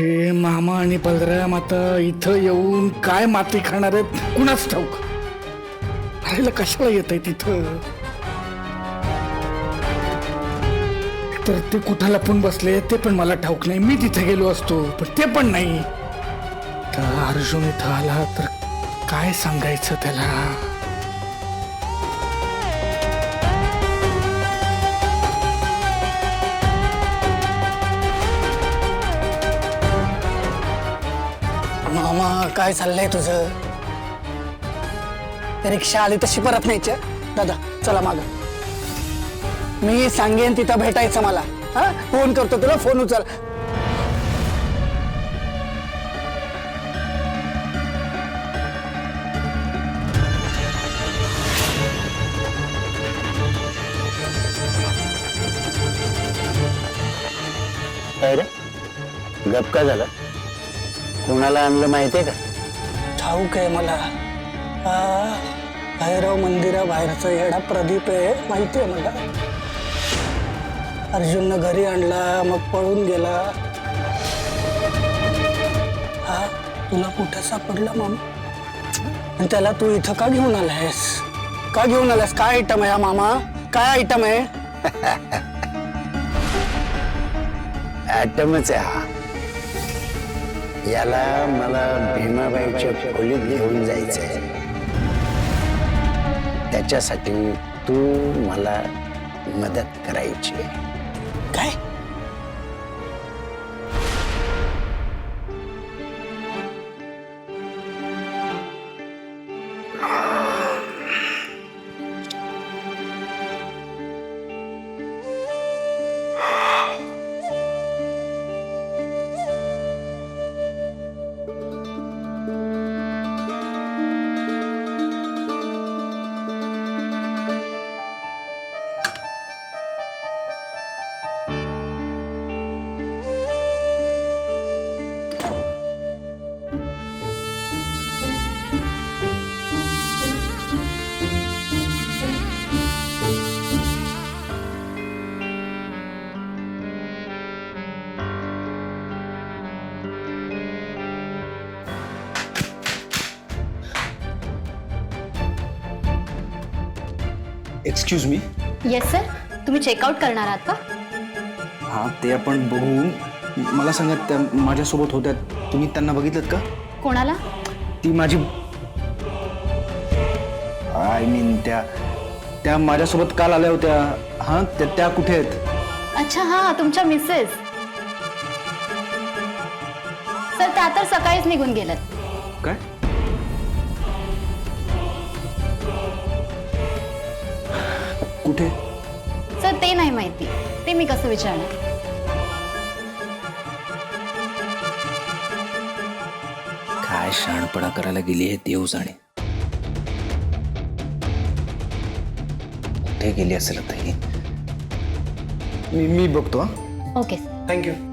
हे मामा आणि बलराम आता इथं येऊन काय माती खाणार आहेत कुणाच ठाऊक. राहायला कशाला येत आहे तिथं. तर ते कुठं लपून बसले ते पण मला ठाऊक नाही. मी तिथे गेलो असतो पण ते पण नाही. तर अर्जुन इथं आला तर काय सांगायचं त्याला. मामा काय चाललंय तुझं. रिक्षा आली तशी परत न्यायची. दादा चला माग. मी सांगेन तिथं भेटायचं मला. हा फोन करतो तुला. फोन उचल. काय रे गप का झाला. कोणाला आणलं माहितीये का. ठाऊक आहे मला. भैरव मंदिराबाहेरचा येडा प्रदीप आहे माहितीये मला. अर्जुननं घरी आणला मग पळून गेला. हा तुला कुठं सापडला मामा. आणि त्याला तू इथं का घेऊन आलायस. का घेऊन आलायस. काय आयटम आहे हा मामा. काय आयटम आहे. ॲटमच आहे हा. याला मला भीमाबाईच्या खोलीत घेऊन जायचंय. त्याच्यासाठी तू मला मदत करायची. काय. Excuse me. Yes sir. तुम्ही चेकआउट करणार आहात का. हां ते आपण बघून मला सांगा. त्या माझ्यासोबत होत्या तुम्ही त्यांना बघितलं का. कोणाला. ती माझी आय मीन त्या माझ्यासोबत काल आल्या होत्या. हां त्या कुठे आहेत. अच्छा हां तुमच्या मिसेस. सर त्या तर सकाळीच निघून गेल्यात. काय. कुठे. सर ते नाही माहिती. ते मी कसं विचारणार. काय शहाणपणा करायला गेली आहे देव जाणे. कुठे गेली असेल आता ही. मी बघतो. ओके. थँक्यू.